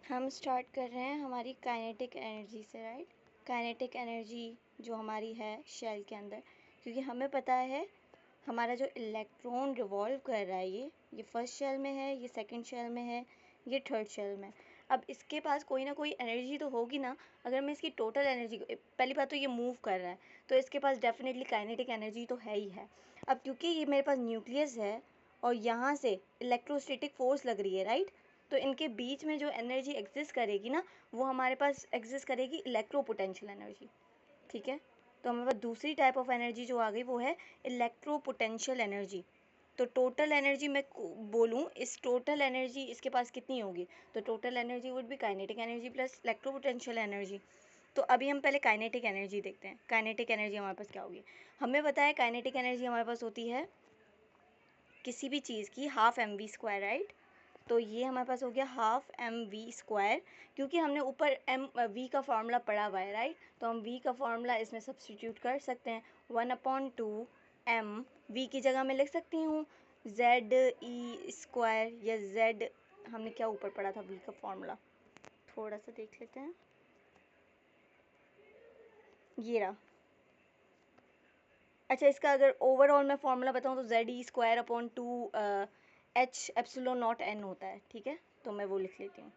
हम स्टार्ट कर रहे हैं हमारी काइनेटिक एनर्जी से, राइट। काइनेटिक एनर्जी जो हमारी है शेल के अंदर, क्योंकि हमें पता है हमारा जो इलेक्ट्रॉन रिवॉल्व कर रहा है ये फर्स्ट शेल में है, ये सेकंड शेल में है, ये थर्ड शेल में। अब इसके पास कोई ना कोई एनर्जी तो होगी ना। अगर मैं इसकी टोटल एनर्जी को, पहली बात तो ये मूव कर रहा है तो इसके पास डेफिनेटली काइनेटिक एनर्जी तो है ही है। अब क्योंकि ये मेरे पास न्यूक्लियस है और यहाँ से इलेक्ट्रोस्टैटिक फोर्स लग रही है, राइट, तो इनके बीच में जो एनर्जी एग्जिस्ट करेगी ना, वो हमारे पास एग्जिस्ट करेगी इलेक्ट्रो पोटेंशियल एनर्जी, ठीक है। तो हमारे पास दूसरी टाइप ऑफ एनर्जी जो आ गई वो है इलेक्ट्रो पोटेंशियल एनर्जी। तो टोटल एनर्जी मैं बोलूँ, इस टोटल एनर्जी इसके पास कितनी होगी, तो total energy would be kinetic energy plus electro potential energy. तो अभी हम पहले काइनेटिक एनर्जी देखते हैं। काइनेटिक एनर्जी हमारे पास क्या होगी, हमें पता है काइनेटिक एनर्जी हमारे पास होती है किसी भी चीज़ की half M V square, right. तो ये हमारे पास हो गया हाफ एम वी स्क्वायर, क्योंकि हमने ऊपर एम वी का फार्मूला पढ़ा हुआ है, राइट। तो हम वी का फार्मूला इसमें सब्सटीट्यूट कर सकते हैं। 1/2 एम वी की जगह मैं लिख सकती हूँ जेड ई स्क्वायर, या जेड, हमने क्या ऊपर पढ़ा था वी का फार्मूला, थोड़ा सा देख लेते हैं, ये रहा। अच्छा, इसका अगर ओवरऑल मैं फार्मूला बताऊँ तो Z E square upon 2 H epsilon not an होता है, ठीक है। तो मैं वो लिख लेती हूँ,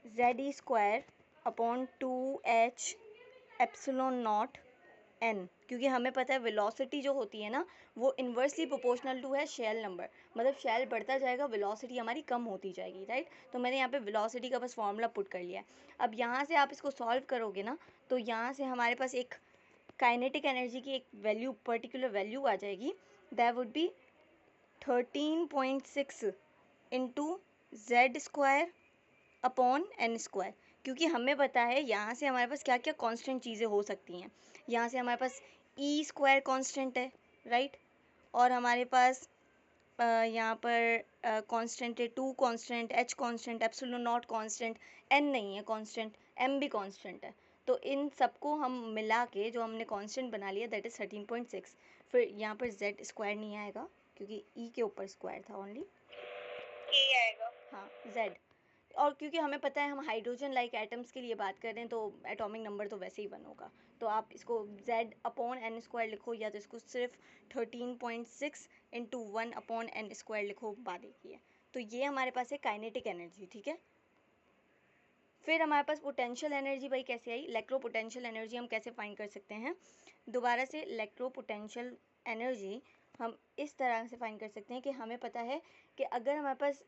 Z E square upon 2h epsilon not an, क्योंकि हमें पता है वेलोसिटी जो होती है ना वो इन्वर्सली प्रोपोर्शनल टू है शेल नंबर। मतलब शेल बढ़ता जाएगा, वेलोसिटी हमारी कम होती जाएगी, राइट। तो मैंने यहाँ पे वेलोसिटी का बस फार्मूला पुट कर लिया है। अब यहाँ से आप इसको सॉल्व करोगे ना, तो यहाँ से हमारे पास एक काइनेटिक एनर्जी की एक वैल्यू, पर्टिकुलर वैल्यू आ जाएगी, that would be 13.6 into Z square upon N square. क्योंकि हमें पता है यहाँ से हमारे पास क्या क्या कांस्टेंट चीज़ें हो सकती हैं। यहाँ से हमारे पास ई स्क्वायर कांस्टेंट है, राइट, और हमारे पास यहाँ पर कांस्टेंट है 2 constant, H constant, epsilon not constant, N नहीं है कांस्टेंट, एम भी कांस्टेंट है। तो इन सबको हम मिला के जो हमने कांस्टेंट बना लिया दैट इज़ 13.6। फिर यहाँ पर जेड स्क्वायर नहीं आएगा क्योंकि ई के ऊपर स्क्वायर था, ओनली के आएगा। हाँ जेड। और क्योंकि हमें पता है हम हाइड्रोजन लाइक एटम्स के लिए बात कर रहे हैं तो एटॉमिक नंबर तो वैसे ही 1 होगा। तो आप इसको z अपॉन एन स्क्वायर लिखो, या तो इसको सिर्फ 13.6 इंटू 1 अपॉन एन स्क्वायर लिखो, बात एक ही है। तो ये हमारे पास है काइनेटिक एनर्जी, ठीक है। फिर हमारे पास पोटेंशियल एनर्जी भाई कैसे आई, इलेक्ट्रो पोटेंशियल एनर्जी हम कैसे फाइंड कर सकते हैं। दोबारा से इलेक्ट्रो पोटेंशियल एनर्जी हम इस तरह से फाइंड कर सकते हैं कि हमें पता है कि अगर हमारे पास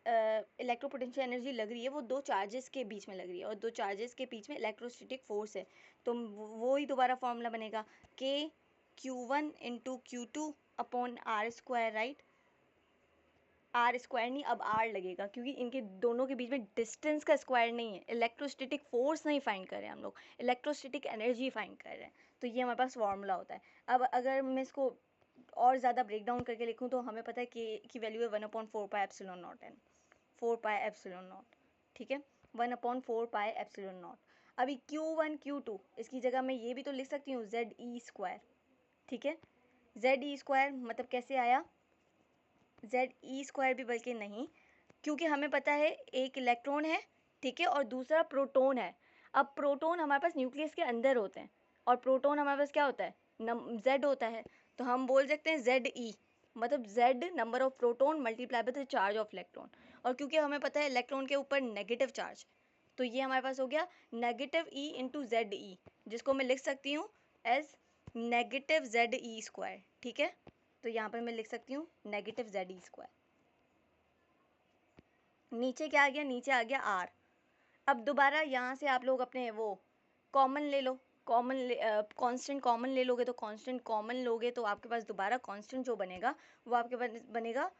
इलेक्ट्रो पोटेंशियल एनर्जी लग रही है वो दो चार्जेस के बीच में लग रही है और दो चार्जेस के बीच में इलेक्ट्रोस्टैटिक फोर्स है, तो वो ही दोबारा फॉर्मूला बनेगा के Q1 into Q2 upon R square, right. R square नहीं, अब आर लगेगा क्योंकि इनके दोनों के बीच में डिस्टेंस का स्क्वायर नहीं है। इलेक्ट्रोस्टैटिक फोर्स नहीं फाइंड कर रहे हैं हम लोग, इलेक्ट्रोस्टैटिक एनर्जी फाइंड कर रहे हैं। तो ये हमारे पास फार्मूला होता है। अब अगर मैं इसको और ज़्यादा ब्रेक डाउन करके लिखूँ तो हमें पता है कि की वैल्यू है 1/4 pi epsilon not an, 4 pi epsilon not, ठीक है, 1/4 पाई एप्सिलॉन नॉट। अभी Q1 Q2 इसकी जगह मैं ये भी तो लिख सकती हूँ जेड ई स्क्वायर, ठीक है। जेड ई स्क्वायर मतलब कैसे आया, जेड ई स्क्वायर भी बल्कि नहीं, क्योंकि हमें पता है एक इलेक्ट्रॉन है, ठीक है, और दूसरा प्रोटॉन है। अब प्रोटॉन हमारे पास न्यूक्लियस के अंदर होते हैं और प्रोटॉन हमारे पास क्या होता है, जेड होता है। तो हम बोल सकते हैं जेड ई मतलब Z number of proton multiply by the charge of electron. और क्योंकि हमें पता है इलेक्ट्रॉन के ऊपर नेगेटिव चार्ज, तो ये हमारे पास हो गया नेगेटिव ई इंटू जेड ई, जिसको मैं लिख सकती हूँ as negative Z E square, ठीक है। तो यहाँ पर मैं लिख सकती हूँ नेगेटिव जेड ई स्क्वायर। नीचे क्या आ गया, नीचे आ गया आर। अब दोबारा यहाँ से आप लोग अपने वो कॉमन ले लो, कॉमन कांस्टेंट कॉमन ले लोगे, तो कांस्टेंट कॉमन लोगे तो आपके पास दोबारा कांस्टेंट जो बनेगा वो आपके पास बनेगा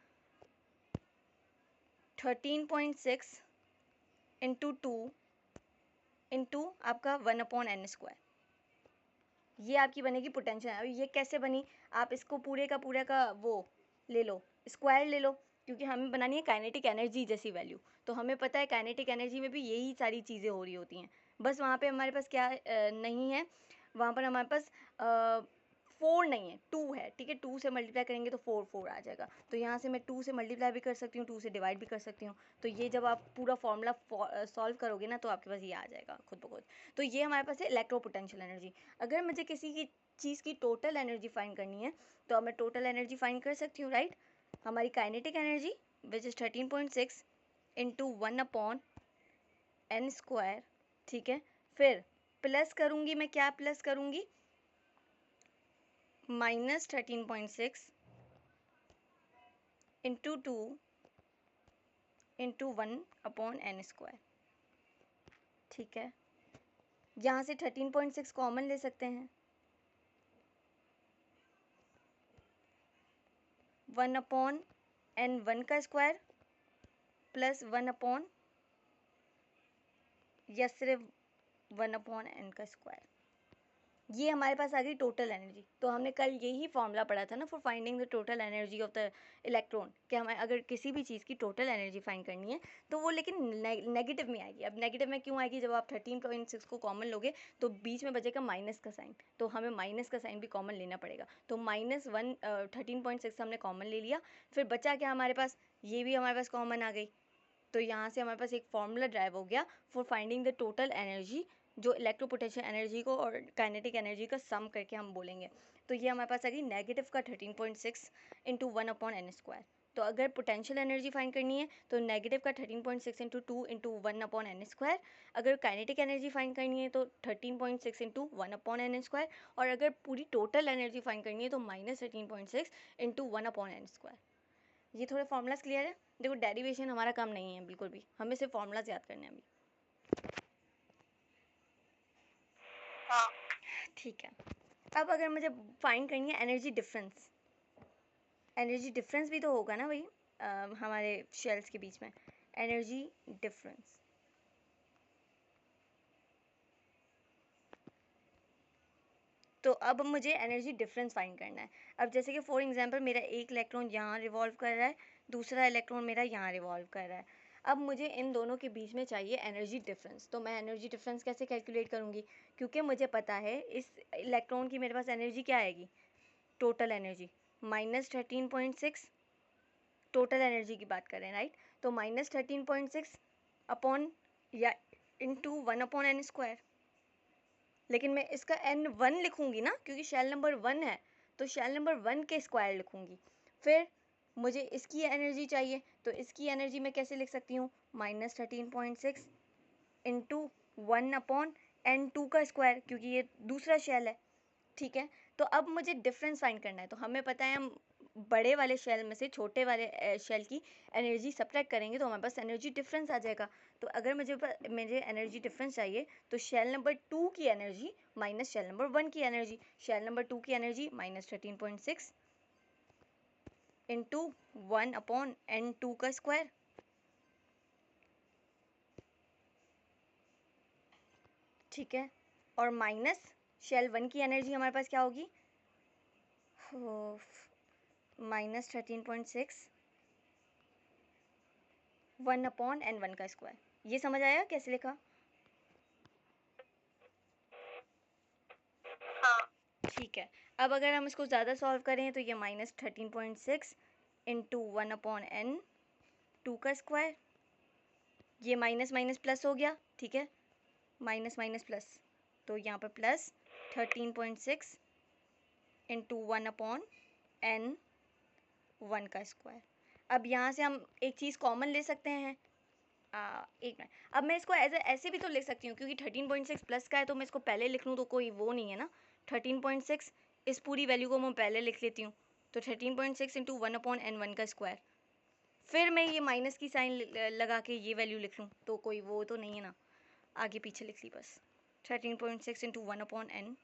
13.6 इंटू 2 इंटू आपका 1/n स्क्वायर। ये आपकी बनेगी पोटेंशियल। अब ये कैसे बनी, आप इसको पूरे का वो ले लो, स्क्वायर ले लो, क्योंकि हमें बनानी है काइनेटिक एनर्जी जैसी वैल्यू। तो हमें पता है काइनेटिक एनर्जी में भी यही सारी चीज़ें हो रही होती हैं। बस वहाँ पे हमारे पास क्या नहीं है, वहाँ पर हमारे पास 4 नहीं है, 2 है, ठीक है। 2 से मल्टीप्लाई करेंगे तो 4 4 आ जाएगा। तो यहाँ से मैं 2 से मल्टीप्लाई भी कर सकती हूँ, 2 से डिवाइड भी कर सकती हूँ। तो ये जब आप पूरा फॉर्मूला सॉल्व करोगे ना तो आपके पास ये आ जाएगा खुद ब खुद। तो ये हमारे पास है इलेक्ट्रोपोटेंशियल एनर्जी। अगर मुझे किसी की चीज़ की टोटल एनर्जी फाइंड करनी है तो अब मैं टोटल एनर्जी फाइंड कर सकती हूँ, राइट। हमारी kinetic energy which is 13.6 into 1/n², ठीक है। फिर प्लस करूँगी मैं, क्या प्लस करूँगी, -13.6 इंटू 2 इंटू 1/n², ठीक है। यहाँ से 13.6 कॉमन ले सकते हैं, 1/n1² प्लस 1/ या सिर्फ 1/n²। ये हमारे पास आ गई टोटल एनर्जी। तो हमने कल यही फॉर्मूला पढ़ा था ना for finding the total energy of the electron, कि हमें अगर किसी भी चीज़ की टोटल एनर्जी फाइंड करनी है तो वो लेकिन नेगेटिव में आएगी। अब नेगेटिव में क्यों आएगी, जब आप 13.6 को कॉमन लोगे तो बीच में बचेगा माइनस का साइन, तो हमें माइनस का साइन भी कॉमन लेना पड़ेगा। तो -13.6 हमने कॉमन ले लिया, फिर बचा क्या हमारे पास, ये भी हमारे पास कॉमन आ गई। तो यहाँ से हमारे पास एक फॉर्मूला ड्राइव हो गया for finding the total energy, जो इलेक्ट्रोपोटेंशियल एनर्जी को और काइनेटिक एनर्जी का सम करके हम बोलेंगे। तो ये हमारे पास आ गई नेगेटिव का 13.6 इंटू 1/n²। तो अगर पोटेंशियल एनर्जी फाइंड करनी है तो नेगेटिव का 13.6 इंटू 2 इंटू 1/n²। अगर काइनेटिक एनर्जी फाइंड करनी है तो 13.6 इंटू 1/n²। और अगर पूरी टोटल एनर्जी फाइंड करनी है तो -13.6 इंटू 1/n²। ये थोड़े फॉर्मूलाज क्लियर है। देखो डेरिवेशन हमारा काम नहीं है बिल्कुल भी, हमें सिर्फ फॉर्मूलाज याद करने हैं अभी। हाँ। ठीक है। अब अगर मुझे फाइंड करनी है एनर्जी डिफरेंस, एनर्जी डिफरेंस भी तो होगा ना भाई हमारे शेल्स के बीच में, एनर्जी डिफरेंस। तो अब मुझे एनर्जी डिफरेंस फाइंड करना है। अब जैसे कि फॉर एग्जांपल मेरा एक इलेक्ट्रॉन यहाँ रिवॉल्व कर रहा है, दूसरा इलेक्ट्रॉन मेरा यहाँ रिवॉल्व कर रहा है। अब मुझे इन दोनों के बीच में चाहिए एनर्जी डिफरेंस। तो मैं एनर्जी डिफरेंस कैसे कैलकुलेट करूँगी, क्योंकि मुझे पता है इस इलेक्ट्रॉन की मेरे पास एनर्जी क्या आएगी, टोटल एनर्जी -13.6, टोटल एनर्जी की बात करें, राइट। तो -13.6 अपॉन या इंटू 1/n²। लेकिन मैं इसका n1 लिखूंगी ना, क्योंकि शेल नंबर 1 है, तो शेल नंबर 1 के स्क्वायर लिखूंगी। फिर मुझे इसकी एनर्जी चाहिए, तो इसकी एनर्जी मैं कैसे लिख सकती हूँ, -13.6 इंटू 1/n² का स्क्वायर, क्योंकि ये दूसरा शेल है, ठीक है। तो अब मुझे डिफरेंस फाइंड करना है। तो हमें पता है हम बड़े वाले शेल में से छोटे वाले शेल की एनर्जी सब्ट्रैक्ट करेंगे तो हमारे पास एनर्जी डिफरेंस आ जाएगा। तो अगर मुझे एनर्जी डिफरेंस चाहिए तो शेल नंबर 2 की एनर्जी माइनस शेल नंबर 1 की एनर्जी, शेल नंबर 2 की एनर्जी -13.6 इंटू 1/n² का स्क्वायर, ठीक है। और माइनस शेल 1 की एनर्जी हमारे पास क्या होगी, -13.6 1/n1 का स्क्वायर। ये समझ आया कैसे लिखा, हाँ। ठीक है। अब अगर हम इसको ज़्यादा सॉल्व करें तो ये -13.6 इंटू 1/n² का स्क्वायर, ये माइनस माइनस प्लस हो गया, ठीक है, माइनस माइनस प्लस, तो यहाँ पर प्लस 13.6 इंटू 1/n1 का स्क्वायर। अब यहाँ से हम एक चीज़ कॉमन ले सकते हैं, एक मिनट। अब मैं इसको ऐसे भी तो लिख सकती हूँ, क्योंकि 13.6 प्लस का है तो मैं इसको पहले लिख लूँ तो कोई वो नहीं है ना। 13.6 इस पूरी वैल्यू को मैं पहले लिख लेती हूँ, तो 13.6 इंटू 1/n1 का स्क्वायर। फिर मैं ये माइनस की साइन लगा के ये वैल्यू लिख लूँ तो कोई वो तो नहीं है ना, आगे पीछे लिख ली बस। 13.6 इंटू 1/n²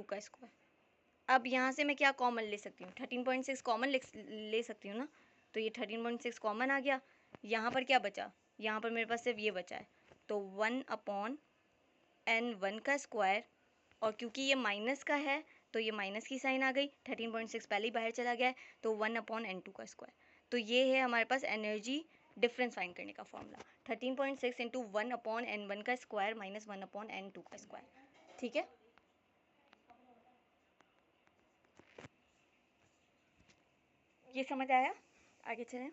का स्क्वायर। अब यहाँ से मैं क्या कॉमन ले सकती हूँ, 13.6 कॉमन ले सकती हूँ ना। तो ये 13.6 कॉमन आ गया, यहाँ पर क्या बचा, यहाँ पर मेरे पास सिर्फ ये बचा है, तो 1/n1 का स्क्वायर। और क्योंकि ये माइनस का है तो ये माइनस की साइन आ गई, 13.6 पहले ही बाहर चला गया है, तो 1/n² का स्क्वायर। तो ये है हमारे पास एनर्जी डिफरेंस फाइंड करने का फॉर्मूला, 13.6 इंटू 1/n1 का स्क्वायर माइनस 1/n² का स्क्वायर, ठीक है। ये समझ आया? आगे चलें।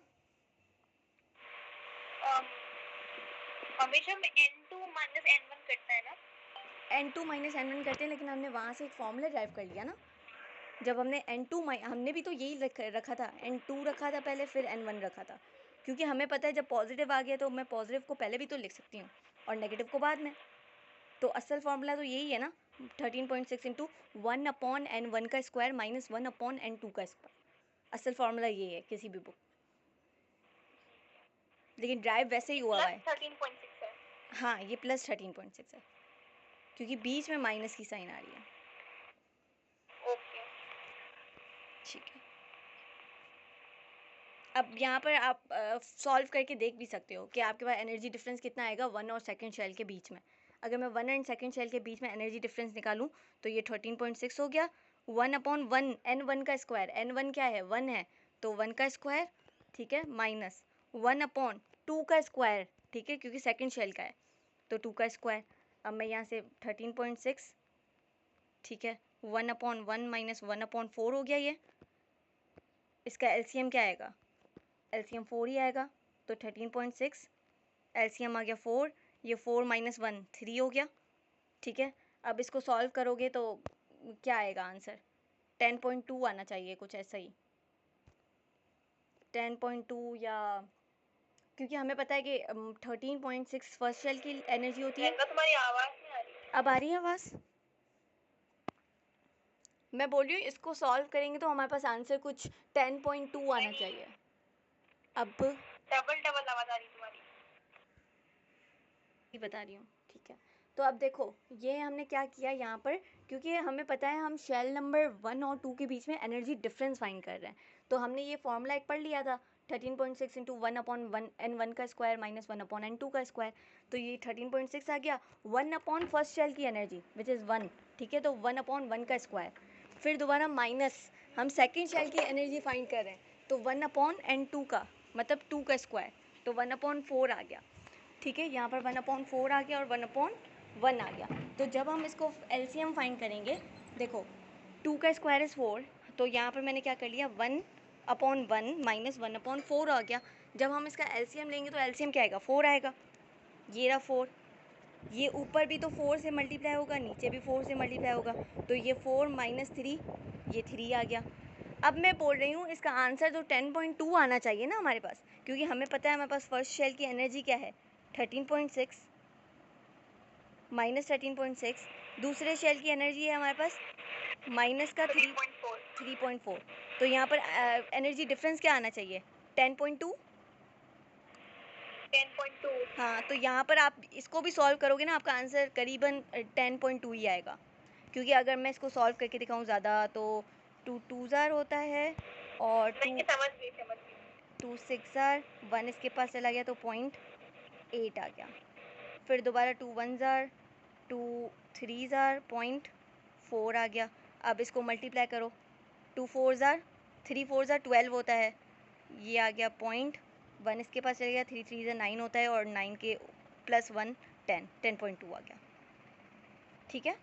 हमेशा में n2 माइनस n1 करता है ना? n2 माइनस n1 करते हैं, लेकिन हमने वहाँ से एक फॉर्मूला ड्राइव कर लिया ना। जब हमने हमने भी तो यही रखा था, n2 रखा था पहले, फिर n1 रखा था, क्योंकि हमें पता है जब पॉजिटिव आ गया तो मैं पॉजिटिव को पहले भी तो लिख सकती हूँ और नेगेटिव को बाद में। तो असल फॉर्मूला तो यही है ना, 13.6 इंटू 1/n1 का स्क्वायर माइनस 1/n2 का स्क्वायर। असल फॉर्मूला ये है किसी भी बुक, लेकिन ड्राइव वैसे ही हुआ है। 13.6 है। हाँ, ये प्लस 13.6 है, क्योंकि बीच में माइनस की साइन आ रही है। ओके, ठीक है। अब यहाँ पर आप सॉल्व करके देख भी सकते हो कि आपके पास एनर्जी डिफरेंस कितना आएगा वन और सेकंड शेल के बीच में। अगर मैं वन एंड सेकंड शेल के बीच में एनर्जी डिफरेंस निकालूँ तो ये 13.6 हो गया। 1/1 n1 का स्क्वायर, n1 क्या है, 1 है, तो 1 का स्क्वायर, ठीक है, माइनस 1/2 का स्क्वायर, ठीक है, क्योंकि सेकंड शेल का है तो 2 का स्क्वायर। अब मैं यहाँ से 13.6, ठीक है, 1/1 माइनस 1/4 हो गया ये। इसका एलसीएम क्या आएगा, एलसीएम 4 ही आएगा, तो 13.6 एलसीएम आ गया 4, ये 4 माइनस 1 3 हो गया, ठीक है। अब इसको सॉल्व करोगे तो क्या आएगा आंसर, 10.2 आना चाहिए, कुछ ऐसा ही 10.2, या क्योंकि हमें पता है कि 13.6 फर्स्ट शेल की एनर्जी होती है। तुम्हारी आवाज नहीं आ रही। अब आ रही है आवाज़? मैं बोल रही हूँ इसको सॉल्व करेंगे तो हमारे पास आंसर कुछ 10.2 आना चाहिए। अब डबल आवाज आ रही तुम्हारी। बता रही हूँ, ठीक है। तो अब देखो ये हमने क्या किया यहाँ पर, क्योंकि हमें पता है हम शेल नंबर 1 और 2 के बीच में एनर्जी डिफरेंस फाइंड कर रहे हैं, तो हमने ये फॉर्मूला एक पढ़ लिया था, 13.6 इंटू 1/1 n1 का स्क्वायर माइनस 1/n2 का स्क्वायर। तो ये 13.6 आ गया 1/ फर्स्ट शेल की एनर्जी विच इज़ 1, ठीक है, तो 1/1 का स्क्वायर, फिर दोबारा माइनस हम सेकेंड शेल की एनर्जी फाइंड कर रहे हैं, तो 1/n2 का मतलब 2 का स्क्वायर, तो 1/4 आ गया, ठीक है। यहाँ पर 1/4 आ गया और 1/1 आ गया। तो जब हम इसको एलसीएम फाइंड करेंगे, देखो 2 का स्क्वायर इज़ 4, तो यहाँ पर मैंने क्या कर लिया, 1/1 माइनस 1/4 आ गया। जब हम इसका एलसीएम लेंगे तो एलसीएम क्या आएगा, 4 आएगा, ये रहा 4, ये ऊपर भी तो 4 से मल्टीप्लाई होगा, नीचे भी 4 से मल्टीप्लाई होगा, तो ये 4 माइनस 3, ये 3 आ गया। अब मैं बोल रही हूँ इसका आंसर तो 10.2 आना चाहिए ना हमारे पास, क्योंकि हमें पता है हमारे पास फर्स्ट शेल की एनर्जी क्या है, 13.6 माइनस 13.6, दूसरे शेल की एनर्जी है हमारे पास माइनस का 3.4, तो यहाँ पर एनर्जी डिफरेंस क्या आना चाहिए, 10.2। हाँ, तो यहाँ पर आप इसको भी सॉल्व करोगे ना, आपका आंसर करीबन 10.2 ही आएगा, क्योंकि अगर मैं इसको सॉल्व करके दिखाऊँ ज़्यादा तो 2 2 ज़ार होता है और 2 6 ज़ार, 1 इसके पास चला गया तो 0.8 आ गया, फिर दोबारा 2 1 ज़ार, 2 3 ज़ार 0.4 आ गया। अब इसको मल्टीप्लाई करो, 2 4 ज़ार 3 4 ज़ार 12 होता है, ये आ गया 0.1 इसके पास चले गया, 3 3 ज़ार 9 होता है और 9 के प्लस 1 10.2 आ गया, ठीक है।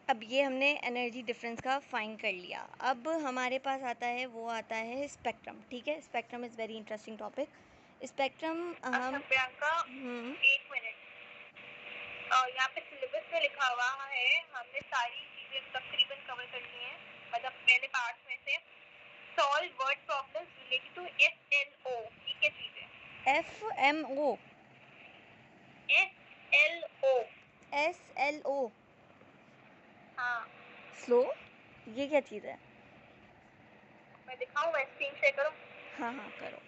अब ये हमने एनर्जी डिफरेंस का फाइंड कर लिया। अब हमारे पास आता है, वो आता है स्पेक्ट्रम, ठीक है। Spectrum is very interesting topic. Spectrum हम प्रियंका एक मिनट, यहाँ पे सिलेबस में लिखा हुआ है, हमने सारी चीजें तकरीबन कवर कर ली हैं, मतलब पहले पार्ट में से solve word problems related to SLO, ये क्या चीज है? FMO, SLO, हाँ, स्लो, ये क्या चीज़ है? मैं दिखाऊं, मैं स्क्रीन शेयर करूं? हाँ हाँ करो।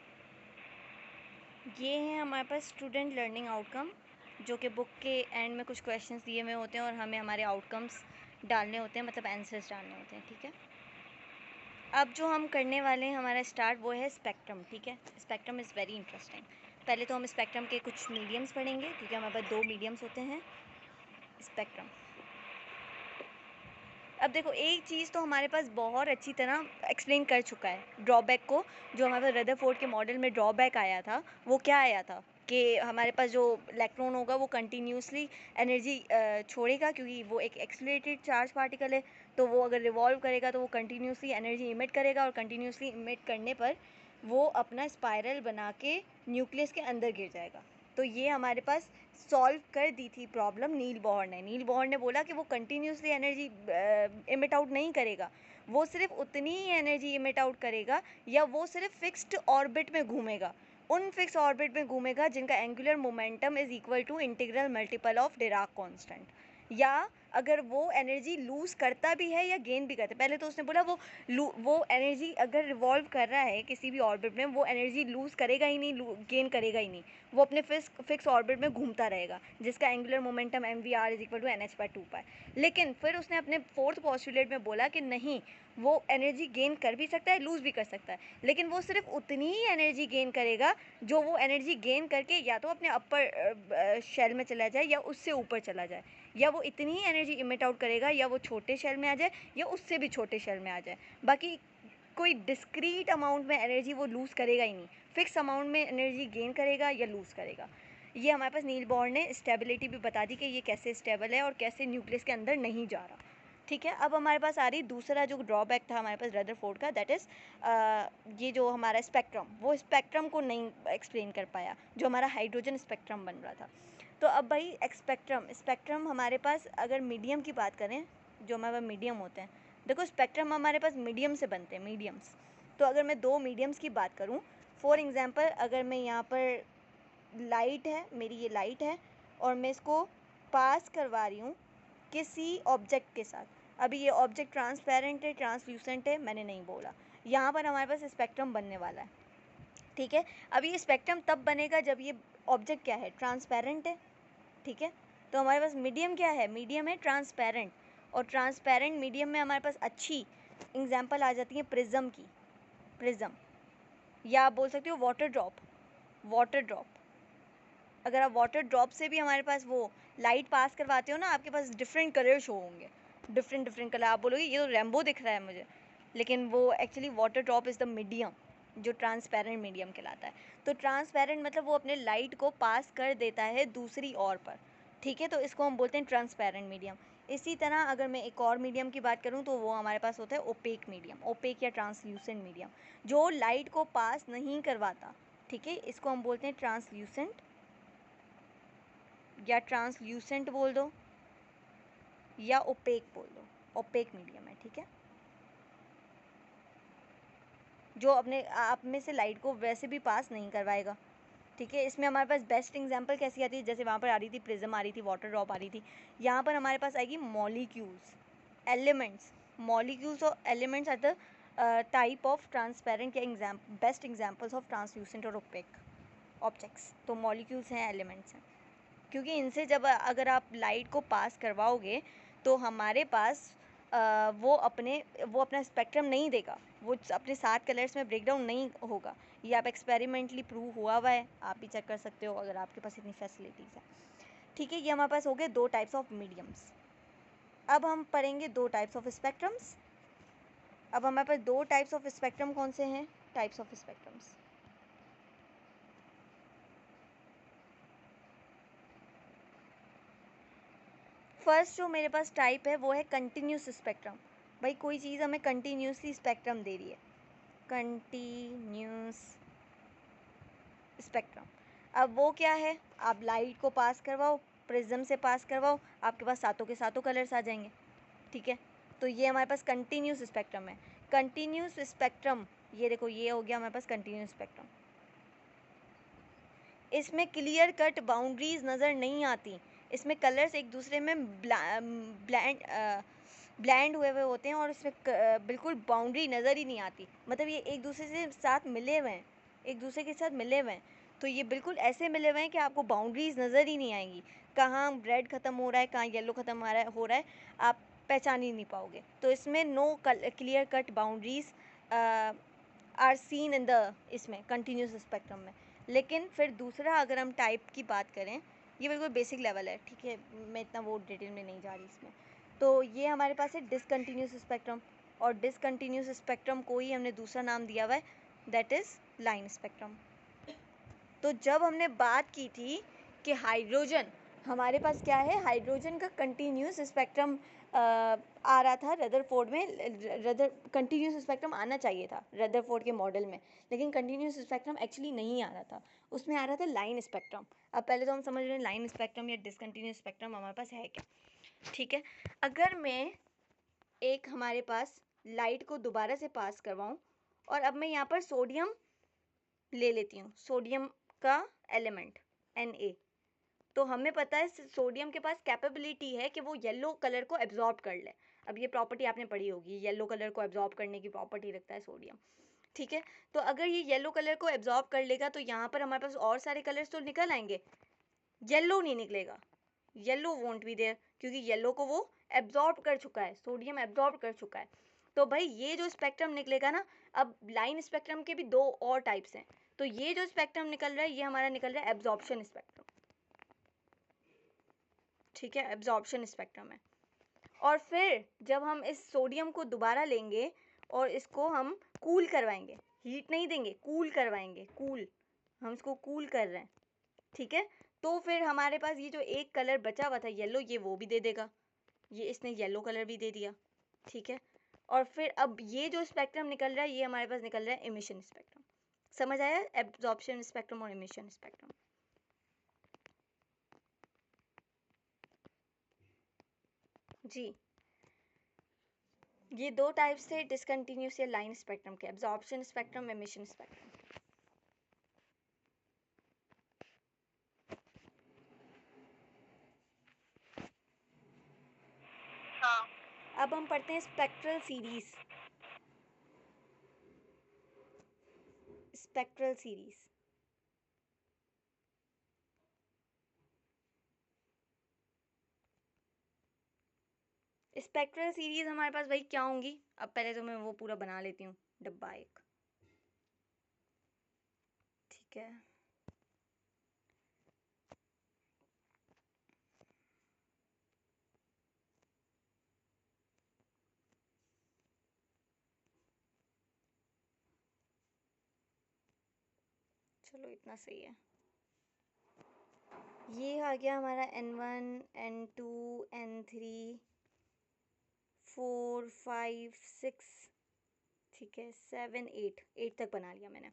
ये है हमारे पास स्टूडेंट लर्निंग आउटकम, जो कि बुक के एंड में कुछ क्वेश्चंस दिए हुए होते हैं और हमें हमारे आउटकम्स डालने होते हैं, मतलब आंसर्स डालने होते हैं, ठीक है। अब जो हम करने वाले हैं हमारा स्टार्ट, वो है स्पेक्ट्रम, ठीक है। Spectrum is very interesting. पहले तो हम स्पेक्ट्रम के कुछ मीडियम्स पढ़ेंगे, क्योंकि हमारे पास 2 मीडियम्स होते हैं स्पेक्ट्रम। अब देखो एक चीज़ तो हमारे पास बहुत अच्छी तरह एक्सप्लेन कर चुका है ड्रॉबैक को, जो हमारे पास रदरफोर्ड के मॉडल में ड्रॉबैक आया था, वो क्या आया था, कि हमारे पास जो इलेक्ट्रॉन होगा वो कंटिन्यूसली एनर्जी छोड़ेगा, क्योंकि वो एक एक्सीलरेटेड चार्ज पार्टिकल है, तो वो अगर रिवॉल्व करेगा तो वो कंटिन्यूसली एनर्जी इमिट करेगा, और कंटिन्यूसली इमिट करने पर वो अपना स्पाइरल बना के न्यूक्लियस के अंदर गिर जाएगा। तो ये हमारे पास सॉल्व कर दी थी प्रॉब्लम नील बोहर ने। नील बोहर ने बोला कि वो कंटिन्यूसली एनर्जी इमिट आउट नहीं करेगा, वो सिर्फ उतनी ही एनर्जी इमिट आउट करेगा, या वो सिर्फ फिक्स्ड ऑर्बिट में घूमेगा, उन फिक्स ऑर्बिट में घूमेगा जिनका angular momentum is equal to integral multiple of Dirac constant. या अगर वो एनर्जी लूज करता भी है या गेन भी करता है, पहले तो उसने बोला वो एनर्जी अगर रिवॉल्व कर रहा है किसी भी ऑर्बिट में, वो एनर्जी लूज करेगा ही नहीं, गेन करेगा ही नहीं, वो अपने फिक्स ऑर्बिट में घूमता रहेगा, जिसका angular momentum mvr is equal to nh/2π। लेकिन फिर उसने अपने फोर्थ पोस्टुलेट में बोला कि नहीं, वो एनर्जी गेन कर भी सकता है, लूज भी कर सकता है, लेकिन वो सिर्फ उतनी ही एनर्जी गेन करेगा जो वो एनर्जी गेन करके या तो अपने अपर शेल में चला जाए या उससे ऊपर चला जाए, या वो इतनी ही एनर्जी इमिट आउट करेगा या वो छोटे शेल में आ जाए या उससे भी छोटे शेल में आ जाए। बाकी कोई डिस्क्रीट अमाउंट में एनर्जी वो लूज़ करेगा ही नहीं, फिक्स अमाउंट में एनर्जी गेन करेगा या लूज़ करेगा। ये हमारे पास नील बोहर ने स्टेबिलिटी भी बता दी कि ये कैसे स्टेबल है और कैसे न्यूक्लियस के अंदर नहीं जा रहा। ठीक है, अब हमारे पास आ रही दूसरा जो ड्रॉबैक था हमारे पास रदरफोर्ड का, दैट इज़ ये जो हमारा स्पेक्ट्रम, वो स्पेक्ट्रम को नहीं एक्सप्लेन कर पाया, जो हमारा हाइड्रोजन स्पेक्ट्रम बन रहा था। तो अब भाई स्पेक्ट्रम हमारे पास अगर मीडियम की बात करें, जो हमारे पास मीडियम होते हैं, देखो स्पेक्ट्रम हमारे पास मीडियम से बनते हैं, मीडियम्स। तो अगर मैं दो मीडियम्स की बात करूं, फॉर एग्जांपल अगर मैं यहाँ पर लाइट है, मेरी ये लाइट है और मैं इसको पास करवा रही हूँ किसी ऑब्जेक्ट के साथ, अभी ये ऑब्जेक्ट ट्रांसपेरेंट है, ट्रांसल्यूसेंट है, मैंने नहीं बोला, यहाँ पर हमारे पास स्पेक्ट्रम बनने वाला है। ठीक है, अब ये स्पेक्ट्रम तब बनेगा जब ये ऑब्जेक्ट क्या है, ट्रांसपेरेंट है। ठीक है, तो हमारे पास मीडियम क्या है, मीडियम है ट्रांसपेरेंट, और ट्रांसपेरेंट मीडियम में हमारे पास अच्छी एग्जांपल आ जाती है प्रिज्म की, प्रिज्म, या आप बोल सकते हो वाटर ड्रॉप। अगर आप वाटर ड्रॉप से भी हमारे पास वो लाइट पास करवाते हो ना, आपके पास डिफरेंट कलर शो होंगे, डिफरेंट कलर, आप बोलोगे ये तो रेनबो दिख रहा है मुझे, लेकिन वो actually water drop is the medium जो ट्रांसपेरेंट मीडियम कहलाता है। तो ट्रांसपेरेंट मतलब वो अपने लाइट को पास कर देता है दूसरी ओर पर। ठीक है, तो इसको हम बोलते हैं ट्रांसपेरेंट मीडियम। इसी तरह अगर मैं एक और मीडियम की बात करूं तो वो हमारे पास होता है ओपेक मीडियम, ओपेक या ट्रांसल्यूसेंट मीडियम, जो लाइट को पास नहीं करवाता। ठीक है, इसको हम बोलते हैं ट्रांसल्यूसेंट, या ट्रांसल्यूसेंट बोल दो या ओपेक बोल दो, ओपेक मीडियम है। ठीक है, जो अपने आप में से लाइट को वैसे भी पास नहीं करवाएगा। ठीक है, इसमें हमारे पास बेस्ट एग्जांपल कैसी आती है, जैसे वहाँ पर आ रही थी प्रिज्म, आ रही थी वाटर ड्रॉप आ रही थी, यहाँ पर हमारे पास आएगी मॉलिक्यूल्स, एलिमेंट्स। मॉलिक्यूल्स और elements are the type of transparent या बेस्ट एग्जांपल्स ऑफ ट्रांसल्यूसेंट और ओपेक ऑब्जेक्ट्स। तो मॉलिक्यूल्स हैं, एलिमेंट्स हैं, क्योंकि इनसे जब अगर आप लाइट को पास करवाओगे तो हमारे पास वो अपना स्पेक्ट्रम नहीं देगा, वो अपने 7 कलर्स में ब्रेकडाउन नहीं होगा। ये आप एक्सपेरिमेंटली प्रूव हुआ है, आप भी चेक कर सकते हो अगर आपके पास इतनी फैसिलिटीज़ है। ठीक है, ये हमारे पास हो गए 2 टाइप्स ऑफ मीडियम्स। अब हम पढ़ेंगे 2 टाइप्स ऑफ स्पेक्ट्रम्स। अब हमारे पास 2 टाइप्स ऑफ स्पेक्ट्रम कौन से हैं, टाइप्स ऑफ स्पेक्ट्रम्स। फर्स्ट जो मेरे पास टाइप है वो है कंटिन्यूस स्पेक्ट्रम। भाई कोई चीज़ हमें कंटिन्यूसली स्पेक्ट्रम दे रही है, कंटिन्यूस स्पेक्ट्रम। अब वो क्या है, आप लाइट को पास करवाओ, प्रिज्म से पास करवाओ, आपके पास सातों के सातों कलर्स आ जाएंगे। ठीक है, तो ये हमारे पास कंटिन्यूस स्पेक्ट्रम है। कंटिन्यूस स्पेक्ट्रम, ये देखो ये हो गया हमारे पास कंटिन्यूस स्पेक्ट्रम। इसमें क्लियर कट बाउंड्रीज नज़र नहीं आती, इसमें कलर्स एक दूसरे में ब्लैंड हुए होते हैं और इसमें बिल्कुल बाउंड्री नज़र ही नहीं आती, मतलब ये एक दूसरे से साथ मिले हुए हैं, एक दूसरे के साथ मिले हुए हैं, तो ये बिल्कुल ऐसे मिले हुए हैं कि आपको बाउंड्रीज नज़र ही नहीं आएंगी, कहाँ रेड ख़त्म हो रहा है, कहाँ येलो ख़त्म हो रहा है, आप पहचान ही नहीं पाओगे। तो इसमें no clear cut boundaries are seen in the इसमें कंटिन्यूस स्पेक्ट्रम में। लेकिन फिर दूसरा अगर हम टाइप की बात करें, ये बिल्कुल बेसिक लेवल है, ठीक है, मैं इतना वो डिटेल में नहीं जा रही इसमें। तो ये हमारे पास है डिसकंटिन्यूस स्पेक्ट्रम, और डिसकंटिन्यूस स्पेक्ट्रम को ही हमने दूसरा नाम दिया हुआ है, दैट इज़ लाइन स्पेक्ट्रम। तो जब हमने बात की थी कि हाइड्रोजन हमारे पास क्या है, हाइड्रोजन का कंटिन्यूस स्पेक्ट्रम आ रहा था रदरफोर्ड में, कंटिन्यूस स्पेक्ट्रम आना चाहिए था रदरफोर्ड के मॉडल में, लेकिन कंटिन्यूस स्पेक्ट्रम एक्चुअली नहीं आ रहा था, उसमें आ रहा था लाइन स्पेक्ट्रम। अब पहले तो हम समझ रहे हैं लाइन स्पेक्ट्रम या डिसकंटिन्यूस स्पेक्ट्रम हमारे पास है क्या। ठीक है, अगर मैं एक हमारे पास लाइट को दोबारा से पास करवाऊँ और अब मैं यहाँ पर सोडियम ले लेती हूँ, सोडियम का एलिमेंट Na, तो हमें पता है सोडियम के पास कैपेबिलिटी है कि वो येलो कलर को एब्जॉर्ब कर ले। अब ये प्रॉपर्टी आपने पढ़ी होगी, येलो कलर को एब्जॉर्ब करने की प्रॉपर्टी रखता है सोडियम। ठीक है, तो अगर ये येलो कलर को एब्जॉर्ब कर लेगा तो यहाँ पर हमारे पास और सारे कलर्स तो निकल आएंगे, येलो नहीं निकलेगा, येलो वोंट बी देयर, क्योंकि येलो को वो एब्जॉर्ब कर चुका है, सोडियम एब्जॉर्ब कर चुका है। तो भाई ये जो स्पेक्ट्रम निकलेगा ना, अब लाइन स्पेक्ट्रम के भी दो और टाइप्स हैं, तो ये जो स्पेक्ट्रम निकल रहा है ये हमारा निकल रहा है एब्जॉर्प्शन स्पेक्ट्रम। ठीक है, एब्जॉर्प्शन स्पेक्ट्रम है। और फिर जब हम इस सोडियम को दोबारा लेंगे और इसको हम कूल करवाएंगे, हीट नहीं देंगे, कूल करवाएंगे, कूल, हम इसको कूल कर रहे हैं। ठीक है, तो फिर हमारे पास ये जो एक कलर बचा हुआ था येलो, ये वो भी दे देगा, ये इसने येलो कलर भी दे दिया। ठीक है, और फिर अब ये जो स्पेक्ट्रम निकल रहा है ये हमारे पास निकल रहा है इमिशन स्पेक्ट्रम। समझ आया, एब्जॉर्प्शन स्पेक्ट्रम और इमिशन स्पेक्ट्रम। जी, ये दो टाइप्स थे डिसकंटिन्यूस या लाइन स्पेक्ट्रम के, एब्जॉर्प्शन स्पेक्ट्रम, इमिशन स्पेक्ट्रम। हाँ। अब हम पढ़ते हैं spectral series. Spectral series, spectral series हमारे पास भाई क्या होंगी, अब पहले तो मैं वो पूरा बना लेती हूँ डब्बा एक। ठीक है, चलो इतना सही है। ये आ गया हमारा N1 N2 N3 4 5 6, ठीक है 7 8 तक बना लिया मैंने।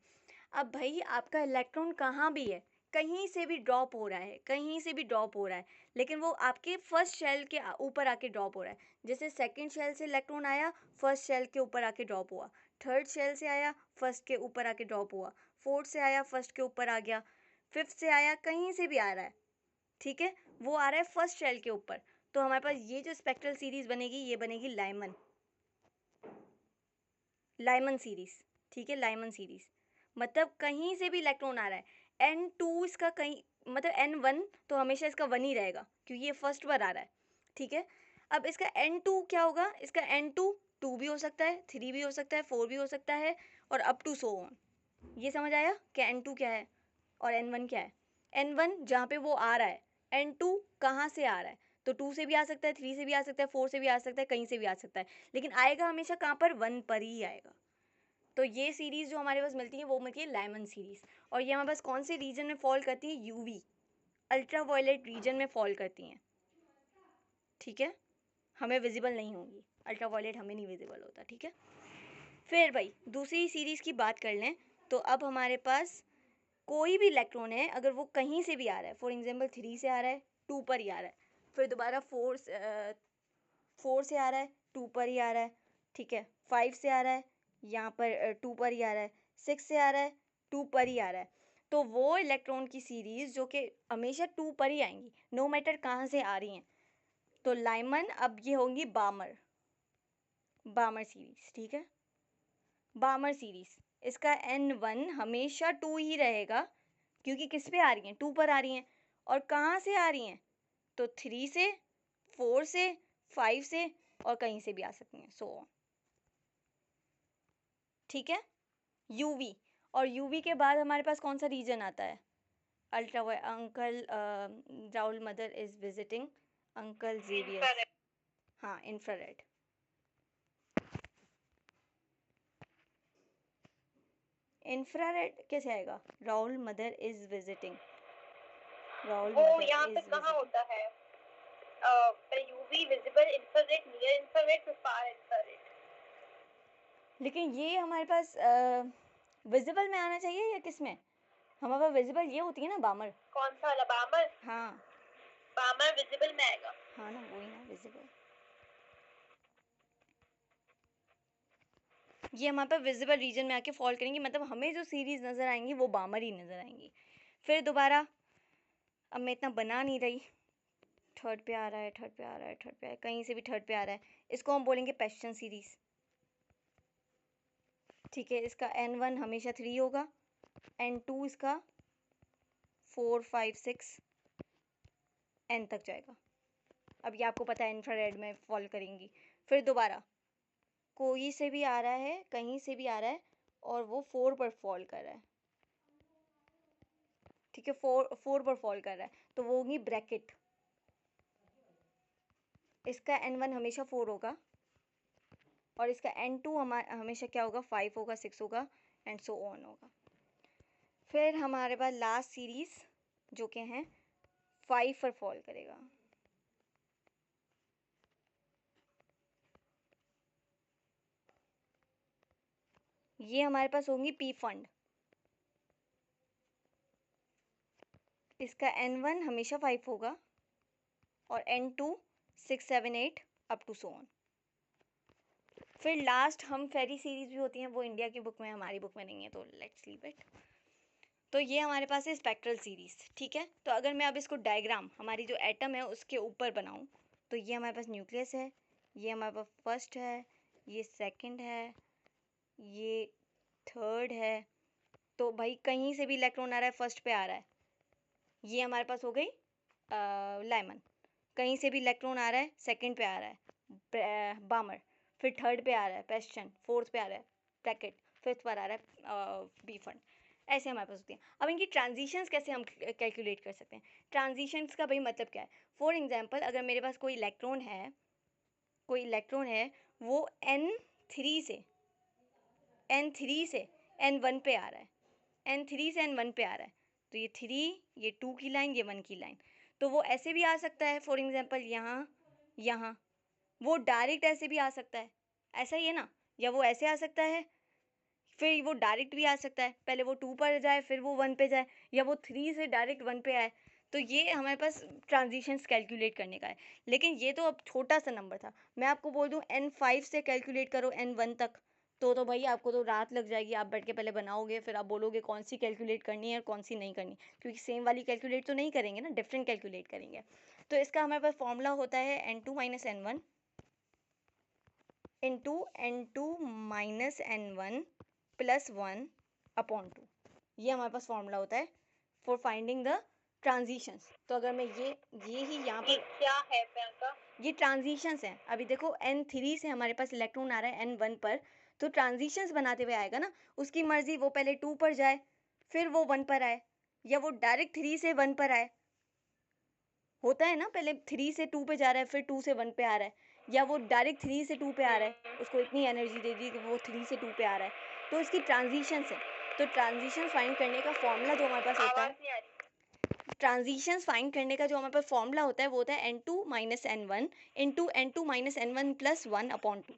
अब भाई आपका इलेक्ट्रॉन कहाँ भी है, कहीं से भी ड्रॉप हो रहा है, कहीं से भी ड्रॉप हो रहा है, लेकिन वो आपके फर्स्ट शेल के ऊपर आके ड्रॉप हो रहा है। जैसे सेकंड शेल से इलेक्ट्रॉन आया, फर्स्ट शेल के ऊपर आके ड्रॉप हुआ, थर्ड शेल से आया, फर्स्ट के ऊपर आके ड्रॉप हुआ, फोर्थ से आया, फर्स्ट के ऊपर आ गया, फिफ्थ से आया, कहीं से भी आ रहा है। ठीक है, वो आ रहा है फर्स्ट शेल के ऊपर। तो हमारे पास ये जो स्पेक्ट्रल सीरीज बनेगी ये बनेगी लाइमन, लाइमन सीरीज। ठीक है, लाइमन सीरीज मतलब कहीं से भी इलेक्ट्रॉन आ रहा है। N2 इसका कहीं मतलब N1 तो हमेशा इसका 1 ही रहेगा क्योंकि ये फर्स्ट पर आ रहा है। ठीक है, अब इसका N2 क्या होगा, इसका N2 2 भी हो सकता है, 3 भी हो सकता है, 4 भी हो सकता है और अप टू सो ऑन। ये समझ आया कि N2 क्या है और N1 क्या है। N1 जहाँ पे वो आ रहा है, N2 कहाँ से आ रहा है, तो 2 से भी आ सकता है, 3 से भी आ सकता है, 4 से भी आ सकता है, कहीं से भी आ सकता है, लेकिन आएगा हमेशा कहाँ पर, 1 पर ही आएगा। तो ये सीरीज़ जो हमारे पास मिलती है वो मिलती है लाइमन सीरीज़। और ये हमारे पास कौन से रीजन में फॉल करती है, यूवी, अल्ट्रा वायलेट रीजन में फॉल करती हैं। ठीक है, हमें विजिबल नहीं होंगी, अल्ट्रा वायलेट हमें नहीं विजिबल होता। ठीक है, फिर भाई दूसरी सीरीज़ की बात कर लें तो अब हमारे पास कोई भी इलेक्ट्रॉन है अगर वो कहीं से भी आ रहा है, फॉर एग्जाम्पल 3 से आ रहा है, 2 पर ही आ रहा है, फिर दोबारा 4 से आ रहा है, 2 पर ही आ रहा है, ठीक है 5 से आ रहा है, यहाँ पर 2 पर ही आ रहा है, 6 से आ रहा है, 2 पर ही आ रहा है, तो वो इलेक्ट्रॉन की सीरीज जो कि हमेशा 2 पर ही आएंगी नो मैटर कहाँ से आ रही हैं, तो लाइमन अब ये होंगी बामर, बामर सीरीज। ठीक है, बामर सीरीज इसका N1 हमेशा 2 ही रहेगा क्योंकि किस पे आ रही हैं, 2 पर आ रही हैं, और कहाँ से आ रही हैं, तो 3 से, 4 से, 5 से और कहीं से भी आ सकती हैं, सो ऑन। ठीक है, यूवी, और यूवी के बाद हमारे पास कौन सा रीजन आता है, ultra uncle Rahul mother is visiting, uncle Xavier, हाँ इंफ्रारेड। इंफ्रारेड कैसे आएगा? Rahul mother is visiting, Rahul वो मदर यहाँ पे इज कहाँ विजिटिंग। होता है? UV, visible, infrared, near infrared, फिर फार इंफ्रारेड। लेकिन ये हमारे पास विजिबल में आना चाहिए या किस में? हमारे पास विजिबल ये होती है ना, बामर। कौन सा वाला? बामर? हाँ बामर विजिबल में आएगा। हाँ ना, वही ना विजिबल। ये हमारे पास विजिबल रीजन में आके फॉल करेंगी, मतलब हमें जो सीरीज नज़र आएंगी वो बामर ही नज़र आएंगी। फिर दोबारा, अब मैं इतना बना नहीं रही, थर्ड पे आ रहा है, थर्ड पे आ रहा है, थर्ड पे आ रहा है, कहीं से भी थर्ड पे आ रहा है, इसको हम बोलेंगे पेस्टन सीरीज। ठीक है, इसका n1 हमेशा 3 होगा, n2 इसका 4 5 6 n तक जाएगा। अब ये आपको पता है इंफ्रारेड में फॉल करेंगी। फिर दोबारा कोई से भी आ रहा है, कहीं से भी आ रहा है, और वो 4 पर फॉल कर रहा है। ठीक है, 4 पर फॉल कर रहा है, तो वो होगी ब्रैकेट। इसका n1 हमेशा 4 होगा, और इसका n2 हमेशा क्या होगा? 5 होगा, 6 होगा, एंड सो ऑन होगा। फिर हमारे पास लास्ट सीरीज जो कि हैं 5 पर फॉल करेगा। ये हमारे पास होंगी पी फंड। इसका n1 हमेशा 5 होगा, और n2 6 7 8 up to so on. फिर लास्ट हम फेरी सीरीज भी होती हैं, वो इंडिया की बुक में, हमारी बुक में नहीं है, तो लेट्स लीव इट। तो ये हमारे पास है स्पेक्ट्रल सीरीज। ठीक है, तो अगर मैं अब इसको डायग्राम हमारी जो एटम है उसके ऊपर बनाऊं, तो ये हमारे पास न्यूक्लियस है, ये हमारे पास फर्स्ट है, ये सेकंड है, ये थर्ड है। तो भाई कहीं से भी इलेक्ट्रॉन आ रहा है, फर्स्ट पे आ रहा है, ये हमारे पास हो गई लाइमन। कहीं से भी इलेक्ट्रॉन आ रहा है, सेकंड पे आ रहा है बामर, फिर थर्ड पे आ रहा है पेस्टन, फोर्थ पे आ रहा है ब्रैकेट, फिफ्थ पर आ रहा है बी फंड। ऐसे हमारे पास होती हैं। अब इनकी ट्रांजिशंस कैसे हम कैलकुलेट कर सकते हैं? ट्रांजिशंस का भाई मतलब क्या है? फॉर एग्जांपल, अगर मेरे पास कोई इलेक्ट्रॉन है, वो n3 से n1 पे आ रहा है, n3 से n1 पे आ रहा है, तो ये 3, ये 2 की लाइन, ये 1 की लाइन। तो वो ऐसे भी आ सकता है, फॉर एग्जांपल यहाँ वो डायरेक्ट ऐसे भी आ सकता है, ऐसा ही है ना, या वो ऐसे आ सकता है, फिर वो डायरेक्ट भी आ सकता है, पहले वो 2 पर जाए फिर वो 1 पे जाए, या वो 3 से डायरेक्ट 1 पे आए। तो ये हमारे पास ट्रांजिशंस कैलकुलेट करने का है। लेकिन ये तो अब छोटा सा नंबर था, मैं आपको बोल दूं n5 से कैलकुलेट करो n1 तक, तो भाई आपको तो रात लग जाएगी। आप बैठ के पहले बनाओगे, फिर आप बोलोगे कौन सी कैलकुलेट करनी है और कौन सी नहीं करनी, क्योंकि सेम वाली कैलकुलेट तो नहीं करेंगे ना, डिफरेंट कैलकुलेट करेंगे। तो इसका हमारे पास फॉर्मूला होता है n2 minus n1 into n2 minus n1 plus 1 upon 2। ये हमारे पास फॉर्मूला होता है फॉर फाइंडिंग द ट्रांजिशंस। तो अगर मैं ये ही यहाँ ये पर, क्या है प्रियंका? ये ट्रांजिशंस हैं। अभी देखो n3 से हमारे पास इलेक्ट्रॉन आ रहा है n1 पर, तो ट्रांजिशंस बनाते हुए आएगा ना, उसकी मर्जी वो पहले 2 पर जाए फिर वो 1 पर आए, या वो डायरेक्ट 3 से 1 पर आए। होता है ना, पहले 3 से 2 पे जा रहा है, फिर 2 से 1 पे आ रहा है, या वो डायरेक्ट 3 से 2 पे आ रहा है, उसको इतनी एनर्जी दे दी कि वो 3 से 2 पे आ रहा है। तो इसकी ट्रांजिशंस है। तो ट्रांजिशन फाइंड करने का फॉर्मूला जो हमारे पास होता आवाज है, नहीं आ रही। ट्रांजिशंस फाइंड करने का जो हमारे पास फॉर्मूला होता है वो होता है n2 minus n1 into n2 minus n1 plus 1 upon 2।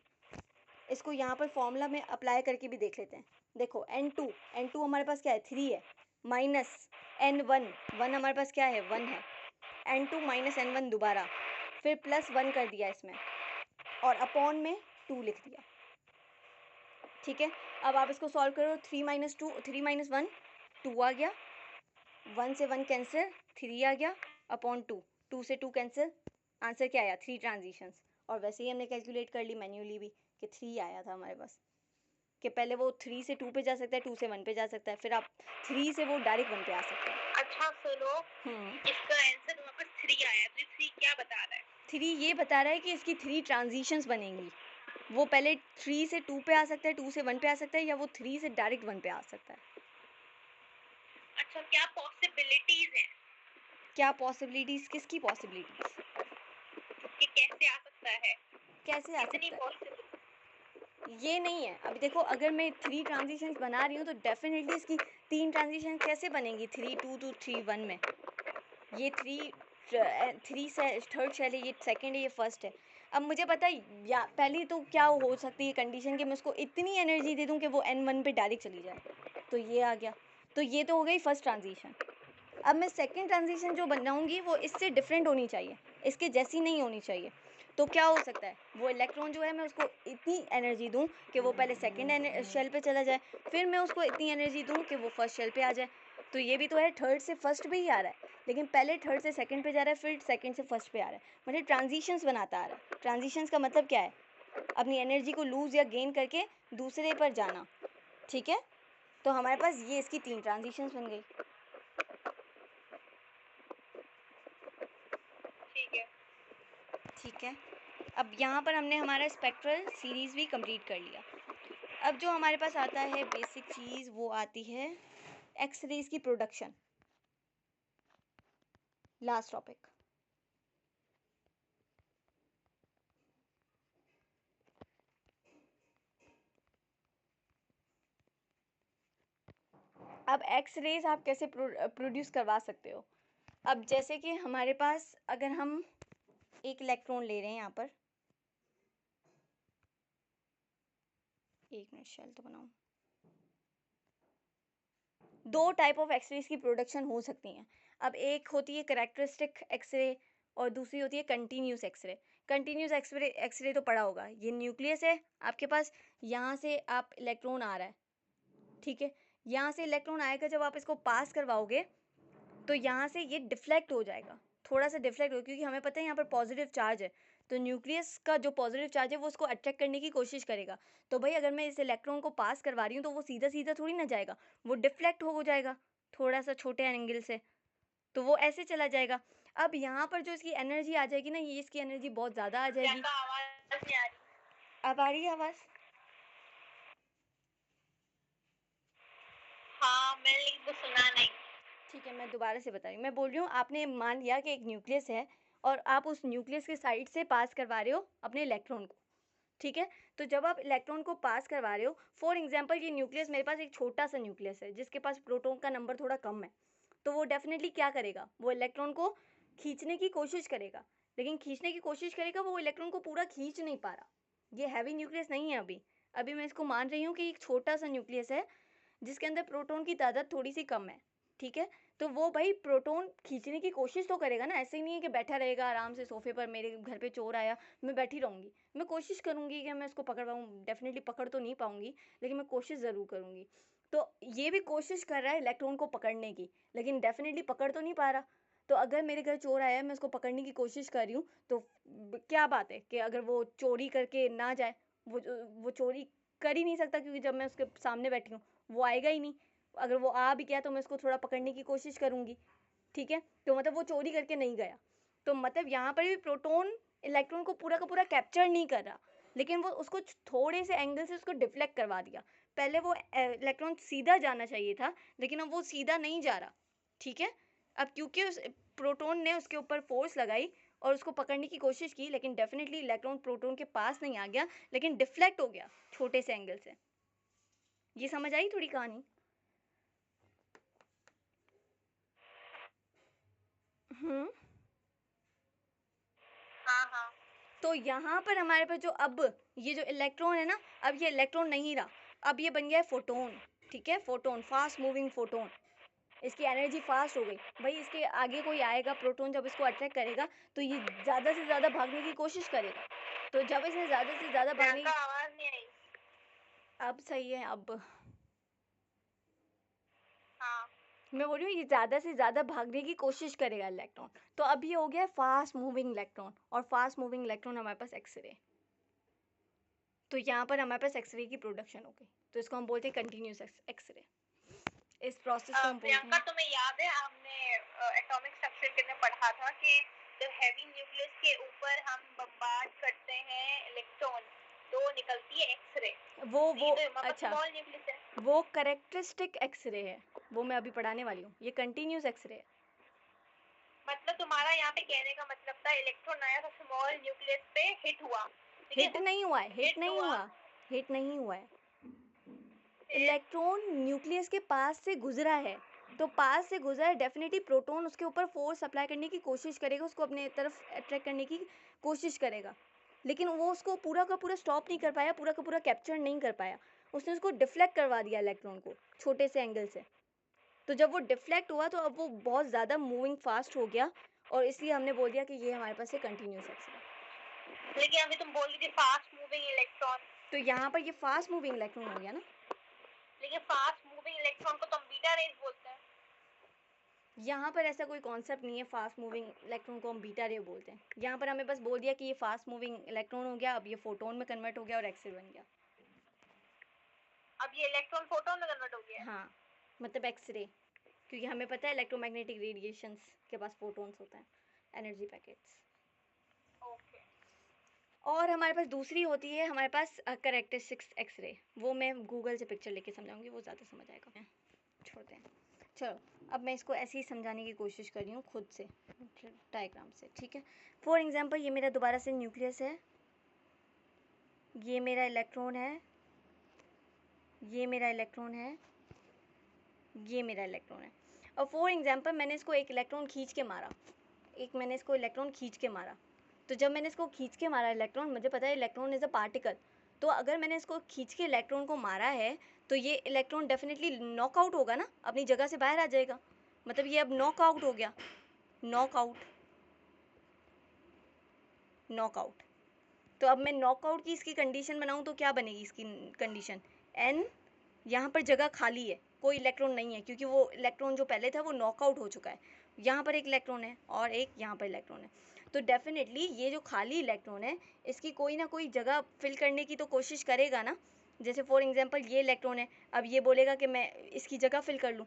इसको यहाँ पर फॉर्मूला में अप्लाई करके भी देख लेते हैं। देखो n2 हमारे पास क्या है? 3 है, माइनस n1 1 हमारे पास क्या है? 1 है, n2 माइनस n1 दोबारा, फिर प्लस 1 कर दिया इसमें, और अपॉन में 2 लिख दिया। ठीक है, अब आप इसको सॉल्व करो, 3 माइनस 1 2 आ गया, 1 से 1 कैंसिल, 3 आ गया, अपॉन 2 से 2 कैंसिल, आंसर क्या आया? 3 ट्रांजिशंस। और वैसे ही हमने कैलकुलेट कर ली मैन्युअली भी कि 3 आया था हमारे पास, कि पहले वो 3 से 2 पे जा सकता है, 2 से 1 पे जा सकता है, फिर आप 3 से वो डायरेक्ट 1 पे आ सकता है। अच्छा सुनो, इसका आंसर वहाँ पर 3 आया, तो 3 क्या बता रहा है? 3 ये बता रहा है कि इसकी 3 ट्रांजिशंस बनेंगी। वो पहले 3 से 2 पे आ सकता है, 2 से 1 पे आ सकता है, या वो 3 से डायरेक्ट 1 पे आ सकता है। अच्छा, क्या पॉसिबिलिटीज हैं? क्या पॉसिबिलिटीज? किसकी पॉसिबिलिटीज? कि कैसे आ सकता है? कैसे आ कितनी सकता है? पॉसिबिलिटी? ये नहीं है। अभी देखो अगर मैं 3 ट्रांजिशंस बना रही हूँ तो डेफिनेटली इसकी 3 ट्रांजिशन कैसे बनेंगी 3 2 टू 3 1 में। ये 3 से थर्ड शेल है, ये सेकंड है, ये फर्स्ट है। अब मुझे पता है या पहली तो क्या हो सकती है कंडीशन कि मैं उसको इतनी एनर्जी दे दूँ कि वो N1 पे डायरेक्ट चली जाए, तो ये आ गया। तो ये तो हो गई फर्स्ट ट्रांजिशन। अब मैं सेकंड ट्रांजिशन जो बनाऊंगी वो इससे डिफरेंट होनी चाहिए, इसके जैसी नहीं होनी चाहिए। तो क्या हो सकता है, वो इलेक्ट्रॉन जो है मैं उसको इतनी एनर्जी दूं कि वो पहले सेकंड शेल पे चला जाए, फिर मैं उसको इतनी एनर्जी दूं कि वो फर्स्ट शेल पे आ जाए। तो ये भी तो है, थर्ड से फर्स्ट पे ही आ रहा है, लेकिन पहले थर्ड से सेकंड पे जा रहा है, फिर सेकंड से फर्स्ट पे आ रहा है, मतलब ट्रांजिशंस बनाता आ रहा है। ट्रांजिशंस का मतलब क्या है, अपनी एनर्जी को लूज या गेन करके दूसरे पर जाना। ठीक है, तो हमारे पास ये इसकी 3 ट्रांजिशंस बन गई। ठीक है। ठीक है, अब यहाँ पर हमने हमारा स्पेक्ट्रल सीरीज़ भी कंप्लीट कर लिया। अब जो हमारे पास आता है बेसिक चीज़ वो आती है एक्स रेज की प्रोडक्शन, लास्ट टॉपिक। अब एक्स रेज आप कैसे प्रोड्यूस करवा सकते हो। अब जैसे कि हमारे पास अगर हम एक इलेक्ट्रॉन ले रहे हैं यहाँ पर, एक मिनट शेल तो बनाऊं, दो टाइप ऑफ एक्सरेज की प्रोडक्शन हो सकती हैं। अब एक होती है करेक्टरिस्टिक एक्सरे और दूसरी होती है कंटिन्यूस एक्सरे। कंटिन्यूस एक्सरे तो पड़ा होगा, ये न्यूक्लियस है आपके पास, यहाँ से आप इलेक्ट्रॉन आ रहा है, ठीक है, यहाँ से इलेक्ट्रॉन आएगा, जब आप इसको पास करवाओगे तो यहाँ से ये डिफ्लेक्ट हो जाएगा, थोड़ा सा डिफ्लेक्ट हो, क्योंकि हमें पता है यहाँ पर पॉजिटिव चार्ज है, तो न्यूक्लियस का जो पॉजिटिव चार्ज है वो उसको अट्रैक्ट करने की कोशिश करेगा। तो भाई अगर मैं इस इलेक्ट्रॉन को पास करवा रही हूँ तो वो सीधा सीधा थोड़ी ना जाएगा, वो डिफ्लेक्ट हो जाएगा थोड़ा सा छोटे एंगल से, तो वो ऐसे चला जाएगा। अब यहाँ पर जो इसकी एनर्जी आ जाएगी ना, ये इसकी एनर्जी बहुत ज़्यादा आ जाएगी। आवाज नहीं आ रही। अब आ रही है आवाज़? हाँ मैंने लेकिन कुछ सुना नहीं। ठीक है, मैं दोबारा से बता रही हूँ। मैं बोल रही हूँ, आपने मान लिया कि एक न्यूक्लियस है और आप उस न्यूक्लियस के साइड से पास करवा रहे हो अपने इलेक्ट्रॉन को, ठीक है। तो जब आप इलेक्ट्रॉन को पास करवा रहे हो, फॉर एग्जांपल ये न्यूक्लियस, मेरे पास एक छोटा सा न्यूक्लियस है जिसके पास प्रोटॉन का नंबर थोड़ा कम है, तो वो डेफिनेटली क्या करेगा, वो इलेक्ट्रॉन को खींचने की कोशिश करेगा, लेकिन खींचने की कोशिश करेगा, वो इलेक्ट्रॉन को पूरा खींच नहीं पा रहा। ये हैवी न्यूक्लियस नहीं है अभी, अभी मैं इसको मान रही हूँ कि एक छोटा सा न्यूक्लियस है जिसके अंदर प्रोटॉन की तादाद थोड़ी सी कम है, ठीक है। तो वो भाई प्रोटॉन खींचने की कोशिश तो करेगा ना, ऐसे ही नहीं है कि बैठा रहेगा आराम से सोफे पर, मेरे घर पे चोर आया मैं बैठी रहूँगी, मैं कोशिश करूँगी कि मैं इसको पकड़ पाऊँ, डेफिनेटली पकड़ तो नहीं पाऊँगी, लेकिन मैं कोशिश ज़रूर करूँगी। तो ये भी कोशिश कर रहा है इलेक्ट्रॉन को पकड़ने की, लेकिन डेफिनेटली पकड़ तो नहीं पा रहा। तो अगर मेरे घर चोर आया है, मैं उसको पकड़ने की कोशिश कर रही हूँ, तो क्या बात है कि अगर वो चोरी करके ना जाए, वो चोरी कर ही नहीं सकता, क्योंकि जब मैं उसके सामने बैठी हूँ वो आएगा ही नहीं। अगर वो आ भी गया तो मैं उसको थोड़ा पकड़ने की कोशिश करूँगी, ठीक है। तो मतलब वो चोरी करके नहीं गया, तो मतलब यहाँ पर भी प्रोटॉन इलेक्ट्रॉन को पूरा का पूरा कैप्चर नहीं कर रहा, लेकिन वो उसको थोड़े से एंगल से उसको डिफ्लेक्ट करवा दिया। पहले वो इलेक्ट्रॉन सीधा जाना चाहिए था, लेकिन अब वो सीधा नहीं जा रहा, ठीक है। अब क्योंकि उस प्रोटॉन ने उसके ऊपर फोर्स लगाई और उसको पकड़ने की कोशिश की, लेकिन डेफिनेटली इलेक्ट्रॉन प्रोटॉन के पास नहीं आ गया, लेकिन डिफ्लेक्ट हो गया छोटे से एंगल से। ये समझ आई थोड़ी कहानी? हम्म। हाँ हाँ। तो यहाँ पर हमारे पास जो अब ये जो इलेक्ट्रॉन है ना, अब ये इलेक्ट्रॉन नहीं रहा, अब ये बन गया है फोटोन, ठीक है, फोटोन, फास्ट मूविंग फोटोन। इसकी एनर्जी फास्ट हो गई भाई, इसके आगे कोई आएगा प्रोटॉन, जब इसको अट्रैक्ट करेगा तो ये ज़्यादा से ज़्यादा भागने की कोशिश करेगा। तो जब इसने ज़्यादा से ज़्यादा भागने प्रियंका की, आवाज नहीं आई। अब सही है अब। हाँ। मैं बोल रही हूँ ये ज़्यादा से ज़्यादा भागने की कोशिश करेगा इलेक्ट्रॉन, तो अब ये हो गया फास्ट मूविंग इलेक्ट्रॉन, और फास्ट मूविंग इलेक्ट्रॉन हमारे पास एक्सरे। तो यहाँ पर हमारे पास एक्सरे की प्रोडक्शन हो गई, तो इसको हम बोलते हैं कंटिन्यूस एक्सरे। इस प्रोसेस को हम बोलते प्रियंका हैं, तुम्हें याद है हमने एटॉमिक स्ट्रक्चर के में पढ़ा था कि जब हैवी न्यूक्लियस के ऊपर हम बम्बार्ड करते हैं इलेक्ट्रॉन तो निकलती है एक्सरे। वो अच्छा, स्मॉल न्यूक्लियस है। वो करेक्टरिस्टिक एक्सरे है, वो मैं अभी पढ़ाने वाली हूँ, ये कंटिन्यूस एक्सरे है। मतलब तुम्हारा यहाँ पे कहने का मतलब था इलेक्ट्रॉन आया तो स्मॉल न्यूक्लियस पे हिट हुआ, ठीक है, हिट नहीं हुआ है, हिट नहीं हुआ, हिट नहीं हुआ है, इलेक्ट्रॉन न्यूक्लियस के पास से गुजरा है, तो पास से गुजरा है, डेफिनेटली प्रोटॉन उसके ऊपर फोर्स अप्लाई करने की कोशिश करेगा, उसको अपने तरफ अट्रैक्ट करने की कोशिश करेगा, लेकिन वो उसको पूरा का पूरा स्टॉप नहीं कर पाया, पूरा का पूरा कैप्चर नहीं कर पाया, उसने उसको डिफ्लेक्ट करवा दिया इलेक्ट्रॉन को छोटे से एंगल से। तो जब वो डिफ्लेक्ट हुआ तो अब वो बहुत ज़्यादा मूविंग फास्ट हो गया, और इसलिए हमने बोल दिया कि ये हमारे पास है कंटिन्यूस एक्स-रे। लेकिन अभी तुम बोल रही थी फास्ट मूविंग इलेक्ट्रॉन, तो यहाँ पर ये फास्ट मूविंग इलेक्ट्रॉन हो गया ना। लेकिन फास्ट मूविंग इलेक्ट्रॉन को तो हम बीटा रेज बोलते हैं। यहाँ पर ऐसा कोई कॉन्सेप्ट नहीं है, फास्ट मूविंग इलेक्ट्रॉन को हम बीटा रे बोलते हैं। यहाँ पर हमें बस बोल दिया कि ये फास्ट मूविंग इलेक्ट्रॉन हो गया, अब ये फोटोन में कन्वर्ट हो गया और एक्स-रे बन गया। अब ये इलेक्ट्रॉन फोटोन में कन्वर्ट हो गया है। हाँ, मतलब एक्स-रे, क्योंकि हमें पता है इलेक्ट्रोमैग्नेटिक रेडिएशंस के पास फोटोन्स होते हैं, एनर्जी पैकेट्स। ओके। और हमारे पास दूसरी होती है हमारे पास कैरेक्टरिस्टिक्स एक्स-रे, वो मैं गूगल से पिक्चर लेके समझाऊंगी, वो ज़्यादा समझ आएगा। छोड़ते हैं, चलो अब मैं इसको ऐसे ही समझाने की कोशिश कर रही हूँ खुद से, डायग्राम से, ठीक है। फॉर एग्जांपल ये मेरा दोबारा से न्यूक्लियस है, ये मेरा इलेक्ट्रॉन है, ये मेरा इलेक्ट्रॉन है, ये मेरा इलेक्ट्रॉन है, और फॉर एग्जांपल मैंने इसको एक इलेक्ट्रॉन खींच के मारा, मैंने इसको इलेक्ट्रॉन खींच के मारा। तो जब मैंने इसको खींच के मारा इलेक्ट्रॉन, मुझे पता है इलेक्ट्रॉन इज़ अ पार्टिकल, तो अगर मैंने इसको खींच के इलेक्ट्रॉन को मारा है तो ये इलेक्ट्रॉन डेफिनेटली नॉकआउट होगा ना, अपनी जगह से बाहर आ जाएगा, मतलब ये अब नॉकआउट हो गया, नॉकआउट, नॉकआउट। तो अब मैं नॉकआउट की इसकी कंडीशन बनाऊं तो क्या बनेगी इसकी कंडीशन, एन, यहाँ पर जगह खाली है, कोई इलेक्ट्रॉन नहीं है, क्योंकि वो इलेक्ट्रॉन जो पहले था वो नॉकआउट हो चुका है, यहाँ पर एक इलेक्ट्रॉन है और एक यहाँ पर इलेक्ट्रॉन है, तो डेफिनेटली ये जो खाली इलेक्ट्रॉन है इसकी कोई ना कोई जगह फिल करने की तो कोशिश करेगा ना। जैसे फॉर एग्जांपल ये इलेक्ट्रॉन है, अब ये बोलेगा कि मैं इसकी जगह फिल कर लूँ,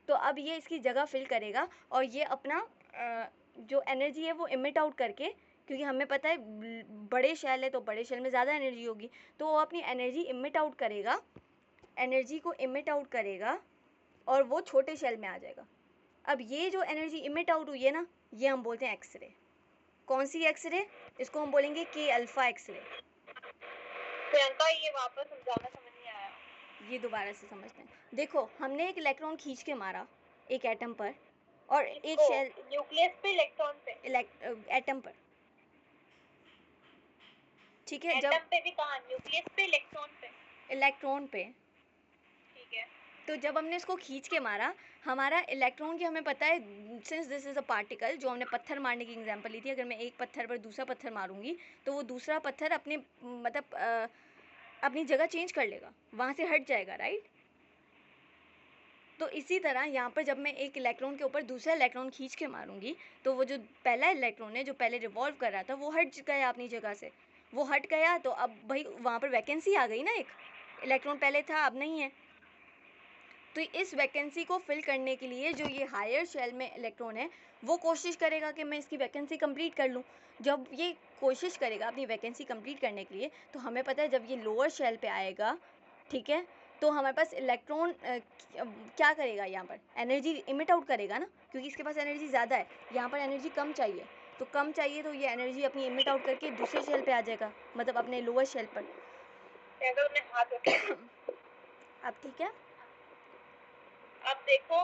तो अब ये इसकी जगह फिल करेगा और ये अपना जो एनर्जी है वो इमिट आउट करके, क्योंकि हमें पता है बड़े शेल है तो बड़े शेल में ज़्यादा एनर्जी होगी, तो वो अपनी एनर्जी इमिट आउट करेगा, एनर्जी को इमिट आउट करेगा और वो छोटे शेल में आ जाएगा। अब ये जो एनर्जी इमिट आउट हुई है ना, ये हम बोलते हैं एक्सरे। कौन सी एक्सरे, इसको हम बोलेंगे के अल्फा एक्सरे। प्रियंका ये वापस समझाना समझ नहीं आया। ये दोबारा से समझते हैं, देखो हमने एक इलेक्ट्रॉन खींच के मारा एक एटम पर, और एक शेल न्यूक्लियस पे इलेक्ट्रॉन पे एटम पर, ठीक है, एटम पे भी कहाँ, न्यूक्लियस पे इलेक्ट्रॉन पे, इलेक्ट्रॉन पे, ठीक है। तो जब हमने इसको खींच के मारा, हमारा इलेक्ट्रॉन की हमें पता है, since this is a particle, जो हमने पत्थर मारने की एग्जांपल ली थी, अगर मैं एक पत्थर पर दूसरा पत्थर मारूंगी तो वो दूसरा पत्थर अपने मतलब अपनी जगह चेंज कर लेगा, वहाँ से हट जाएगा, राइट। तो इसी तरह यहाँ पर जब मैं एक इलेक्ट्रॉन के ऊपर दूसरा इलेक्ट्रॉन खींच के मारूंगी तो वो जो पहला इलेक्ट्रॉन है जो पहले रिवॉल्व कर रहा था वो हट गया अपनी जगह से, वो हट गया, तो अब भाई वहाँ पर वैकेंसी आ गई ना, एक इलेक्ट्रॉन पहले था अब नहीं है, तो इस वैकेंसी को फिल करने के लिए जो ये हायर शेल में इलेक्ट्रॉन है वो कोशिश करेगा कि मैं इसकी वैकेंसी कंप्लीट कर लूँ। जब ये कोशिश करेगा अपनी वैकेंसी कंप्लीट करने के लिए, तो हमें पता है जब ये लोअर शेल पे आएगा, ठीक है, तो हमारे पास इलेक्ट्रॉन क्या करेगा, यहाँ पर एनर्जी इमिट आउट करेगा ना, क्योंकि इसके पास एनर्जी ज़्यादा है, यहाँ पर एनर्जी कम चाहिए, तो कम चाहिए तो ये एनर्जी अपनी इमिट आउट करके दूसरे शेल पे आ जाएगा, मतलब अपने लोअर शेल पर। अब ठीक है, अब देखो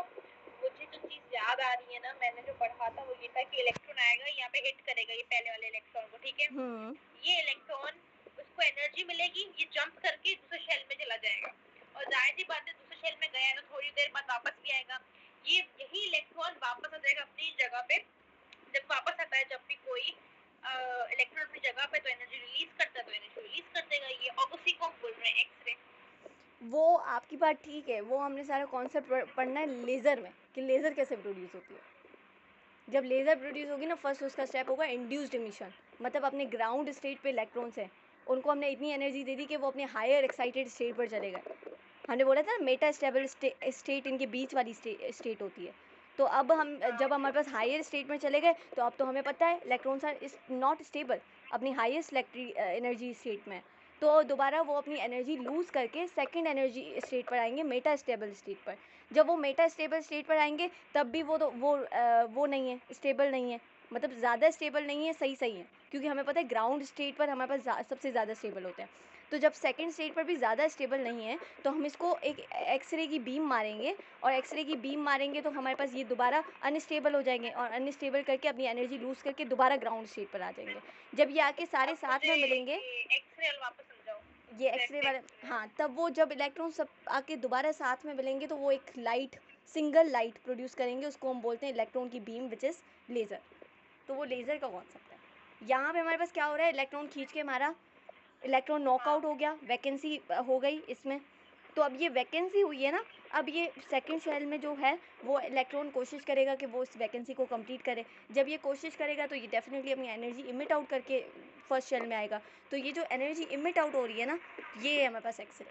मुझे जो चीज याद आ रही है ना, मैंने जो पढ़ा था वो ये था कि इलेक्ट्रॉन आएगा यहाँ पे हिट करेगा ये पहले वाले इलेक्ट्रॉन को, ठीक है। ये इलेक्ट्रॉन उसको एनर्जी मिलेगी, ये जंप करके दूसरे शेल में चला जाएगा, और जाहिर सी बात है दूसरे शेल में गया तो थोड़ी देर बाद वापस भी आएगा, ये यही इलेक्ट्रॉन वापस आ जाएगा अपनी जगह पे। जब वापस आता है, जब भी कोई इलेक्ट्रॉन अपनी जगह पे तो एनर्जी रिलीज करता है, तो एनर्जी रिलीज कर देगा ये, और उसी को बोल रहे हैं एक्सरे। वो आपकी बात ठीक है, वो हमने सारा कॉन्सेप्ट पढ़ना है लेज़र में, कि लेज़र कैसे प्रोड्यूस होती है। जब लेज़र प्रोड्यूस होगी ना, फर्स्ट उसका स्टेप होगा इंड्यूस्ड इमिशन, मतलब अपने ग्राउंड स्टेट पे इलेक्ट्रॉन्स हैं, उनको हमने इतनी एनर्जी दे दी कि वो अपने हायर एक्साइटेड स्टेट पर चले गए। हमने बोला था ना मेटा स्टेबल स्टेट इनके बीच वाली स्टेट होती है, तो अब हम जब हमारे पास हायर स्टेट में चले गए तो अब तो हमें पता है electrons are is not stable अपनी हाईएस्ट एनर्जी स्टेट में, तो दोबारा वो अपनी एनर्जी लूज़ करके सेकंड एनर्जी स्टेट पर आएंगे, मेटा स्टेबल स्टेट पर। जब वो मेटा स्टेबल स्टेट पर आएंगे तब भी वो नहीं है, स्टेबल नहीं है, मतलब ज़्यादा स्टेबल नहीं है, सही है, क्योंकि हमें पता है ग्राउंड स्टेट पर हमारे पास सबसे ज़्यादा स्टेबल होते हैं। तो जब सेकंड स्टेट पर भी ज़्यादा स्टेबल नहीं है तो हम इसको एक एक्सरे की बीम मारेंगे, और एक्सरे की बीम मारेंगे तो हमारे पास ये दोबारा अनस्टेबल हो जाएंगे, और अनस्टेबल करके अपनी एनर्जी लूज़ करके दोबारा ग्राउंड स्टेट पर आ जाएंगे। जब ये आके सारे साथ में मिलेंगे, एक्सरे वाला वापस समझाओ। ये एक्सरे वाला, हाँ, तब वो जब इलेक्ट्रॉन सब आके दोबारा साथ में मिलेंगे तो वो एक लाइट, सिंगल लाइट प्रोड्यूस करेंगे, उसको हम बोलते हैं इलेक्ट्रॉन की बीम विच इज़ लेज़र। तो वो लेज़र का कॉन्सेप्ट है। यहाँ पे हमारे पास क्या हो रहा है, इलेक्ट्रॉन खींच के हमारा इलेक्ट्रॉन नॉकआउट हो गया, वैकेंसी हो गई इसमें। तो अब ये वैकेंसी हुई है ना, अब ये सेकंड शेल में जो है वो इलेक्ट्रॉन कोशिश करेगा कि वो इस वैकेंसी को कंप्लीट करे। जब ये कोशिश करेगा तो ये डेफिनेटली अपनी एनर्जी इमिट आउट करके फर्स्ट शेल में आएगा। तो ये जो एनर्जी इमिट आउट हो रही है ना, ये है हमारे पास एक्सरे।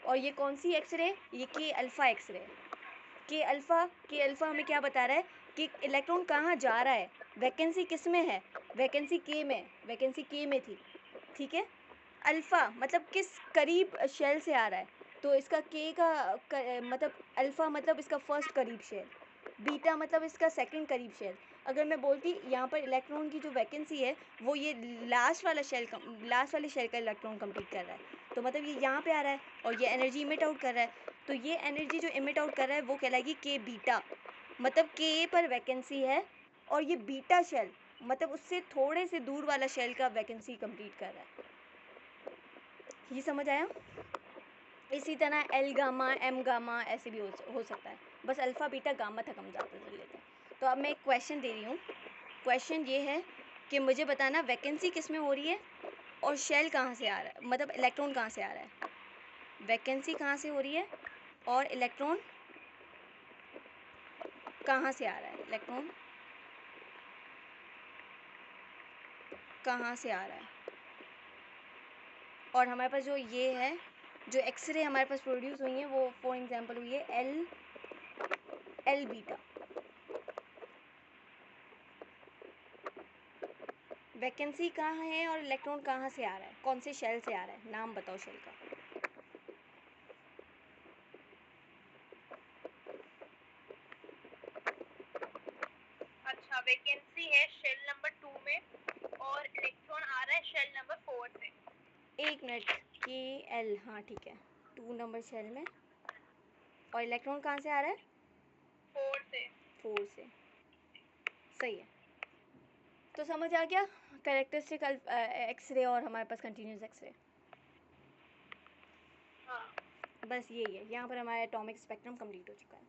और ये कौन सी एक्सरे, ये के अल्फ़ा एक्सरे है। के अल्फ़ा हमें क्या बता रहा है कि इलेक्ट्रॉन कहाँ जा रहा है, वैकेंसी किस में है, वैकेंसी के में, वैकेंसी के में थी, ठीक है। अल्फ़ा मतलब किस करीब शेल से आ रहा है, तो इसका के का मतलब अल्फ़ा मतलब इसका फर्स्ट करीब शेल, बीटा मतलब इसका सेकंड करीब शेल। अगर मैं बोलती यहाँ पर इलेक्ट्रॉन की जो वैकेंसी है वो ये लास्ट वाले शेल का इलेक्ट्रॉन कंप्लीट कर रहा है, तो मतलब ये यहाँ पे आ रहा है और ये एनर्जी इमिट आउट कर रहा है। तो ये एनर्जी जो इमिट आउट कर रहा है वो कहलाएगी के बीटा, मतलब के पर वैकेंसी है, और ये बीटा शेल मतलब उससे थोड़े से दूर वाला शेल का वैकेंसी कंप्लीट कर रहा है। ये समझ आया। इसी तरह एल गामा, एम गामा ऐसे भी हो सकता है, बस अल्फ़ा बीटा गामा तक हम ज़्यादा कर लेते हैं। तो अब मैं एक क्वेश्चन दे रही हूँ। क्वेश्चन ये है कि मुझे बताना वैकेंसी किस में हो रही है और शेल कहाँ से आ रहा है, मतलब इलेक्ट्रॉन कहाँ से आ रहा है। वैकेंसी कहाँ से हो रही है और इलेक्ट्रॉन कहाँ से आ रहा है, इलेक्ट्रॉन कहाँ से आ रहा है। और हमारे पास जो ये है, जो एक्सरे हमारे पास प्रोड्यूस हुई है वो फॉर एग्जांपल हुई है एल बीटा। वैकेंसी कहाँ है और इलेक्ट्रॉन कहाँ से आ रहा है, कौन से शेल से आ रहा है, नाम बताओ शेल का। अच्छा, वैकेंसी है शेल नंबर 2 में और इलेक्ट्रॉन आ रहा है शेल नंबर 4 से। एक मिनट, के एल, हाँ ठीक है, 2 नंबर शेल में, और इलेक्ट्रॉन कहाँ से आ रहा है, 4 से। 4 से, सही है। तो समझ आ गया कैरेक्टरिस्टिक एक्सरे और हमारे पास कंटिन्यूस एक्सरे। हाँ, बस यही है, यहाँ पर हमारा एटॉमिक स्पेक्ट्रम कंप्लीट हो चुका है।